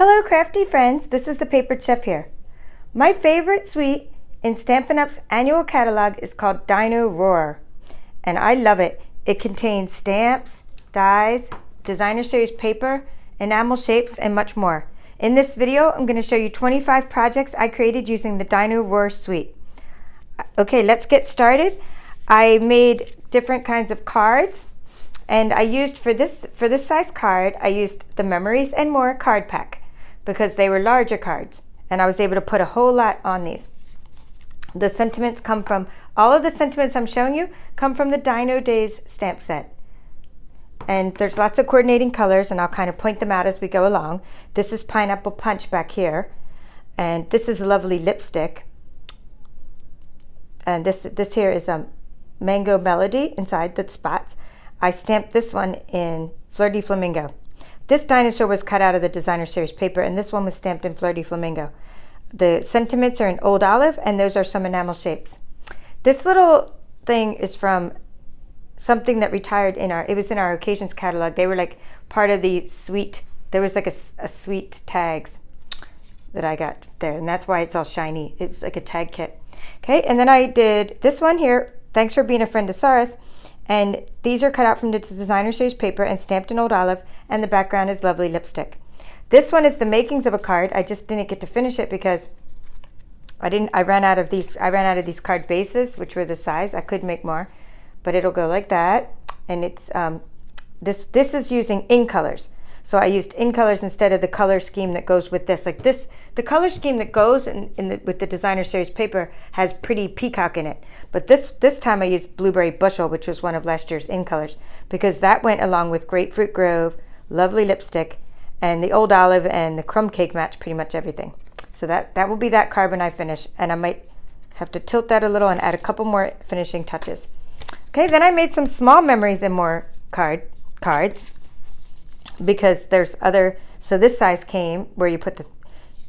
Hello crafty friends, this is the Papered Chef here. My favorite suite in Stampin' Up's annual catalog is called Dinoroar, and I love it. It contains stamps, dies, designer series paper, enamel shapes, and much more. In this video, I'm going to show you 25 projects I created using the Dinoroar suite. Okay, let's get started. I made different kinds of cards, and I used for this size card, I used the Memories and More card pack because they were larger cards, and I was able to put a whole lot on these. The sentiments come from, all of the sentiments I'm showing you come from the Dino Days stamp set. And there's lots of coordinating colors, and I'll kind of point them out as we go along. This is Pineapple Punch back here, and this is a lovely lipstick. And this here is a Mango Melody inside the spots. I stamped this one in Flirty Flamingo. This dinosaur was cut out of the designer series paper, and this one was stamped in Flirty Flamingo. The sentiments are in Old Olive, and those are some enamel shapes. This little thing is from something that retired it was in our occasions catalog. They were like part of the suite. There was like a suite tags that I got there, and that's why it's all shiny. It's like a tag kit. Okay, and then I did this one here. Thanks for being a friend to Saurus. And these are cut out from the designer series paper and stamped in Old Olive, and the background is lovely lipstick. This one is the makings of a card. I just didn't get to finish it because I ran out of these card bases, which were this size. I could make more, but it'll go like that. And it's this is using in colors. So I used in colors instead of the color scheme that goes with this. Like this, the color scheme that goes with the designer series paper has Pretty Peacock in it. But this time I used Blueberry Bushel, which was one of last year's in colors, because that went along with Grapefruit Grove, lovely lipstick, and the Old Olive and the Crumb Cake match pretty much everything. So that will be that card when I finish, and I might have to tilt that a little and add a couple more finishing touches. Okay, then I made some small Memories and More cards. Because there's other, so this size came where you put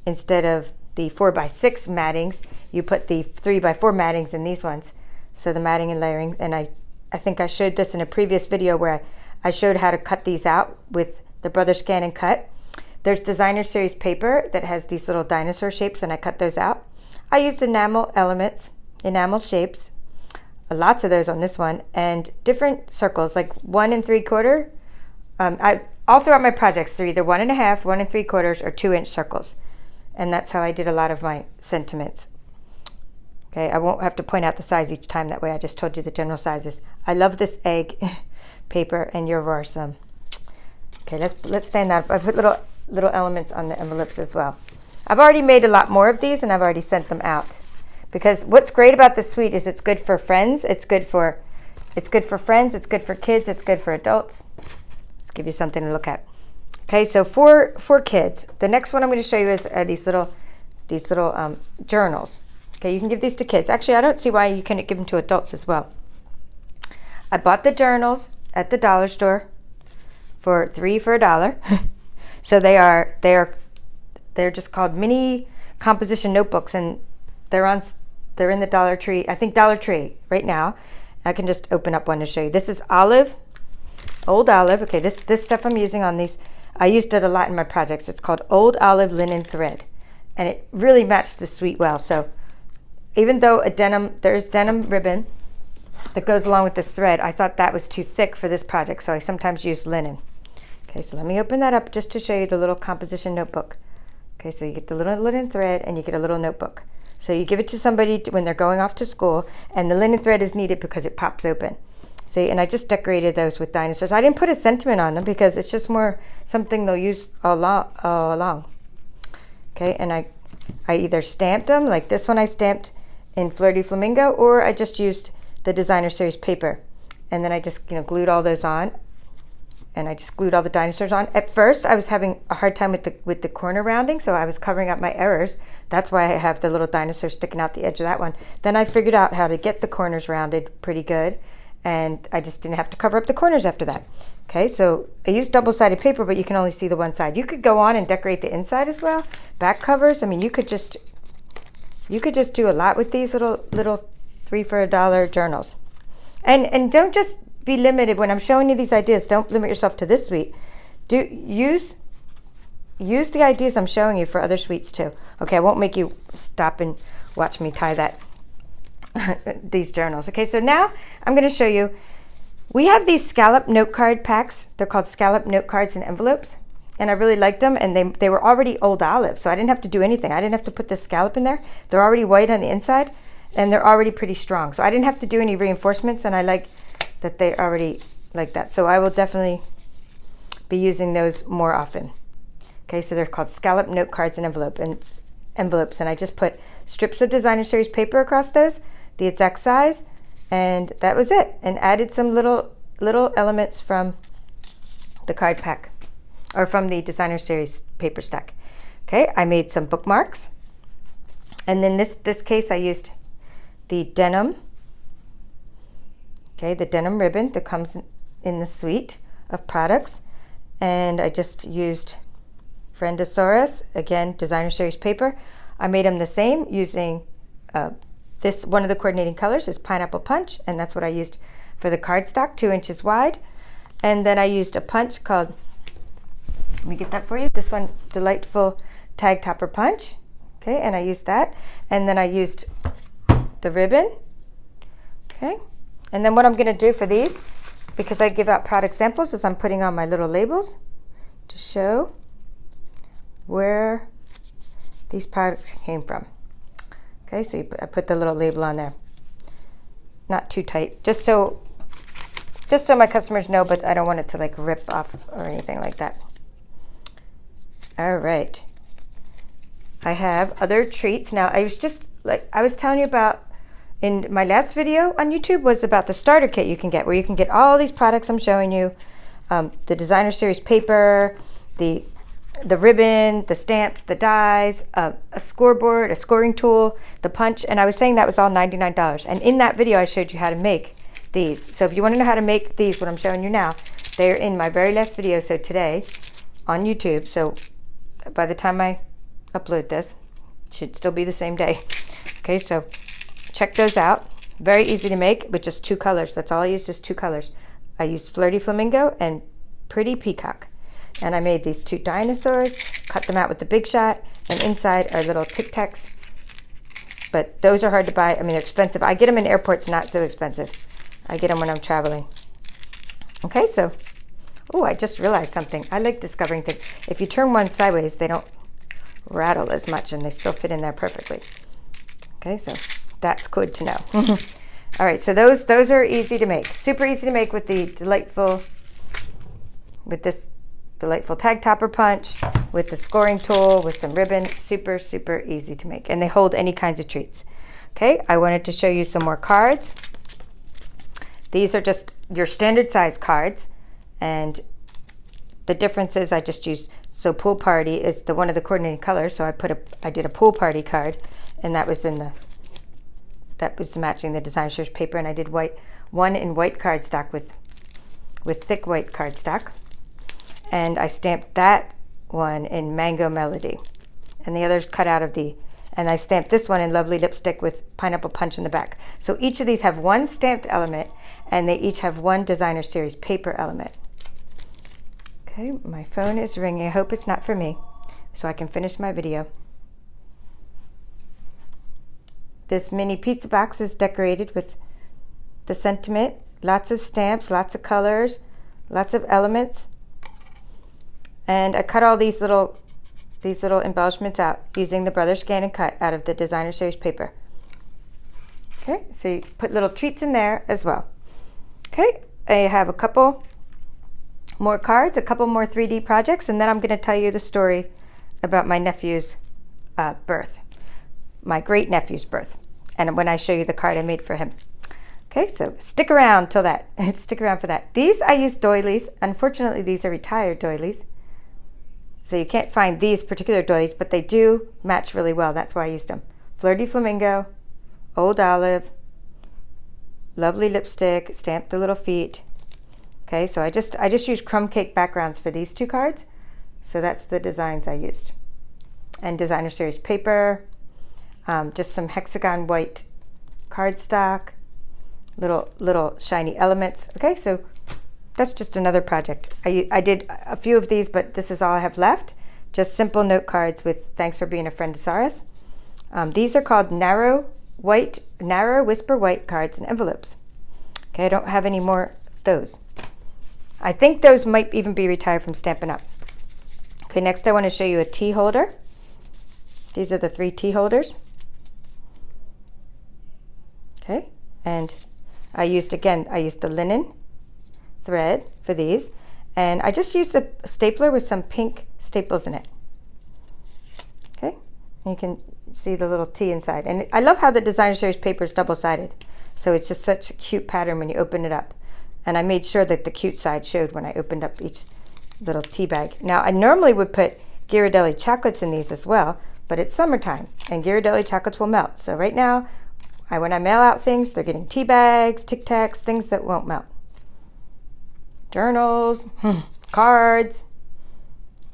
instead of the 4x6 mattings, you put the 3x4 mattings in these ones. So the matting and layering, and I think I showed this in a previous video where I showed how to cut these out with the Brother ScanNCut. There's designer series paper that has these little dinosaur shapes, and I cut those out. I used enamel elements, enamel shapes, lots of those on this one, and different circles, like 1 3/4. All throughout my projects, they're either 1 1/2, 1 3/4, or 2-inch circles. And that's how I did a lot of my sentiments. Okay, I won't have to point out the size each time. That way I just told you the general sizes. I love this egg paper, and you're awesome. Okay, let's stand that up. I put little elements on the envelopes as well. I've already made a lot more of these, and I've already sent them out. Because what's great about this suite is it's good for friends, it's good for friends, it's good for kids, it's good for adults. Give you something to look at. Okay, so for kids, the next one I'm going to show you is these little journals. Okay, you can give these to kids. Actually, I don't see why you couldn't give them to adults as well. I bought the journals at the dollar store for 3 for $1. So they're just called mini composition notebooks, and they're in the Dollar Tree. I think Dollar Tree right now. I can just open up one to show you. This is Old Olive. Okay, this stuff I'm using on these, I used it a lot in my projects. It's called Old Olive Linen Thread, and it really matched the suite well. So even though there's denim ribbon that goes along with this thread, I thought that was too thick for this project, so I sometimes use linen. Okay, so let me open that up just to show you the little composition notebook. Okay, so you get the little linen thread, and you get a little notebook. So you give it to somebody when they're going off to school, and the linen thread is needed because it pops open. See, and I just decorated those with dinosaurs. I didn't put a sentiment on them because it's just more something they'll use all along. Okay, and I either stamped them, like this one I stamped in Flirty Flamingo, or I just used the designer series paper. And then I just glued all those on, and I just glued all the dinosaurs on. At first, I was having a hard time with the corner rounding, so I was covering up my errors. That's why I have the little dinosaur sticking out the edge of that one. Then I figured out how to get the corners rounded pretty good, and I just didn't have to cover up the corners after that. Okay, so I used double-sided paper, but you can only see the one side. You could go on and decorate the inside as well. Back covers, I mean, you could just do a lot with these little 3 for $1 journals. And don't just be limited when I'm showing you these ideas. Don't limit yourself to this suite. Use use the ideas I'm showing you for other suites too. Okay, I won't make you stop and watch me tie that these journals. Okay, so now I'm going to show you. We have these scallop note card packs. They're called scallop note cards and envelopes, and I really liked them. And they were already old olive, so I didn't have to do anything. I didn't have to put the scallop in there. They're already white on the inside, and they're already pretty strong. So I didn't have to do any reinforcements, and I like that they already like that. So I will definitely be using those more often. Okay, so they're called scallop note cards and envelopes, and I just put strips of designer series paper across those, the exact size, and that was it. And added some little elements from the card pack, or from the designer series paper stack. Okay, I made some bookmarks, and then this case I used the denim. Okay, the denim ribbon that comes in the suite of products, and I just used Friendosaurus, again, designer series paper. I made them the same using this. One of the coordinating colors is Pineapple Punch, and that's what I used for the cardstock, 2 inches wide. And then I used a punch called, let me get that for you, this one, Delightful Tag Topper Punch. Okay, and I used that. And then I used the ribbon. Okay, and then what I'm going to do for these, because I give out product samples, is I'm putting on my little labels to show where these products came from. Okay, so I put the little label on there. Not too tight, just so my customers know, but I don't want it to like rip off or anything like that. All right. I have other treats. Now, I was telling you about in my last video on YouTube was about the starter kit you can get, where you can get all these products I'm showing you, the designer series paper, the ribbon, the stamps, the dies, a scoreboard, a scoring tool, the punch, and I was saying that was all $99. And in that video, I showed you how to make these. So if you want to know how to make these, what I'm showing you now, they're in my very last video, so today, on YouTube. So by the time I upload this, it should still be the same day. Okay, so check those out. Very easy to make with just 2 colors. That's all I used, just 2 colors. I used Flirty Flamingo and Pretty Peacock. And I made these 2 dinosaurs, cut them out with the Big Shot, and inside are little Tic Tacs. But those are hard to buy. I mean, they're expensive. I get them in airports, not so expensive. I get them when I'm traveling. Okay, so, oh, I just realized something. I like discovering things. If you turn one sideways, they don't rattle as much, and they still fit in there perfectly. Okay, so that's good to know. All right, so those are easy to make. Super easy to make with this delightful tag topper punch, with the scoring tool, with some ribbon. Super, super easy to make, and they hold any kinds of treats. Okay, I wanted to show you some more cards. These are just your standard size cards, and the difference is I just used, so pool party is one of the coordinating colors, so I did a pool party card, and that was matching the designer series paper, and I did one in white cardstock with thick white cardstock. And I stamped that one in Mango Melody, and the others cut out of and I stamped this one in Lovely Lipstick with Pineapple Punch in the back. So each of these have one stamped element, and they each have one designer series paper element. Okay, my phone is ringing. I hope it's not for me, so I can finish my video. This mini pizza box is decorated with the sentiment, lots of stamps, lots of colors, lots of elements. And I cut all these little embellishments out using the Brothers ScanNCut out of the designer series paper. Okay, so you put little treats in there as well. Okay, I have a couple more cards, a couple more 3D projects, and then I'm going to tell you the story about my nephew's birth, my great nephew's birth, and when I show you the card I made for him. Okay, so stick around till that. Stick around for that. These I use doilies. Unfortunately, these are retired doilies, so you can't find these particular doilies, but they do match really well. That's why I used them. Flirty Flamingo, Old Olive, Lovely Lipstick, stamped the little feet. Okay, so I just used crumb cake backgrounds for these 2 cards. So that's the designs I used. And designer series paper, just some hexagon white cardstock, little shiny elements. Okay, so that's just another project. I did a few of these, but this is all I have left just simple note cards with thanks for being a friend to Saras. These are called narrow whisper white cards and envelopes. Okay, I don't have any more of those. I think those might even be retired from Stampin' Up. Okay, next I want to show you a tea holder. These are the 3 tea holders. Okay, and I used the linen thread for these, and I just used a stapler with some pink staples in it. Okay, and you can see the little tea inside, and I love how the designer series paper is double-sided, so it's just such a cute pattern when you open it up. And I made sure that the cute side showed when I opened up each little tea bag. Now I normally would put Ghirardelli chocolates in these as well, but it's summertime and Ghirardelli chocolates will melt. So right now, when I mail out things, they're getting tea bags, Tic Tacs, things that won't melt. Journals, cards.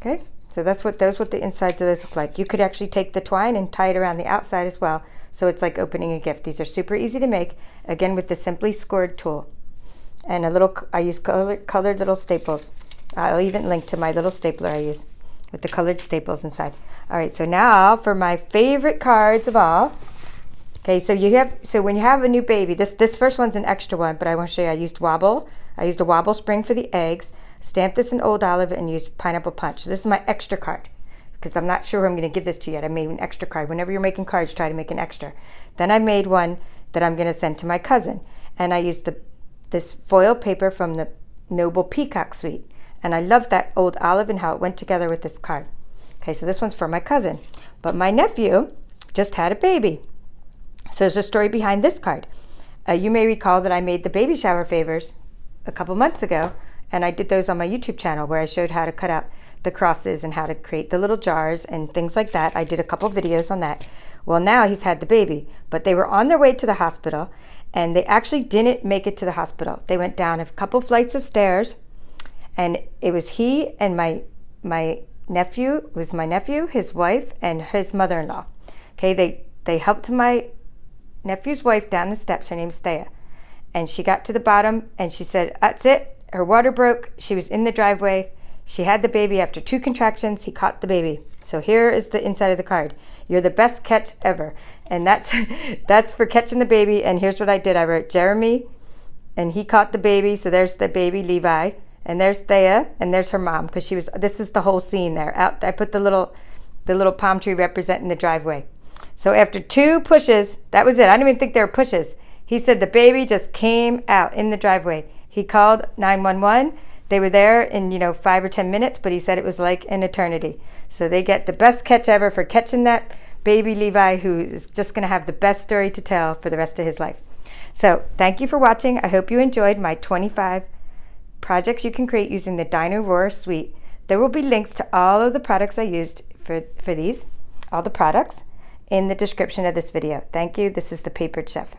Okay, so that's what the insides of those look like. You could actually take the twine and tie it around the outside as well, so it's like opening a gift. These are super easy to make, again with the Simply Scored tool. And I use colored little staples. I'll even link to my little stapler I use with the colored staples inside. All right, so now for my favorite cards of all. Okay, so when you have a new baby, this first one's an extra one, but I want to show you I used a wobble spring for the eggs, stamped this in Old Olive, and used Pineapple Punch. So this is my extra card because I'm not sure who I'm going to give this to yet. I made an extra card. Whenever you're making cards, try to make an extra. Then I made one that I'm going to send to my cousin, and I used this foil paper from the Noble Peacock Suite. And I love that Old Olive and how it went together with this card. Okay, so this one's for my cousin. But my nephew just had a baby. So there's a story behind this card. You may recall that I made the baby shower favors a couple months ago, and I did those on my YouTube channel where I showed how to cut out the crosses and how to create the little jars and things like that. I did a couple videos on that. Well, now he's had the baby, but they were on their way to the hospital, and they actually didn't make it to the hospital. They went down a couple flights of stairs, and it was he and my nephew, his wife, and his mother-in-law. Okay, they helped my nephew's wife down the steps. Her name's Thea. And she got to the bottom, and she said, that's it. Her water broke. She was in the driveway. She had the baby. After 2 contractions, he caught the baby. So here is the inside of the card. You're the best catch ever. And that's for catching the baby. And here's what I did. I wrote Jeremy, and he caught the baby. So there's the baby, Levi. And there's Thea, and there's her mom, because this is the whole scene there. I put the little palm tree representing the driveway. So after 2 pushes, that was it. I didn't even think there were pushes. He said the baby just came out in the driveway. He called 911. They were there in 5 or 10 minutes, but he said it was like an eternity. So they get the best catch ever for catching that baby Levi, who is just going to have the best story to tell for the rest of his life. So thank you for watching. I hope you enjoyed my 25 projects you can create using the Dinoroar suite. There will be links to all of the products I used for these, all the products, in the description of this video. Thank you. This is the Papered Chef.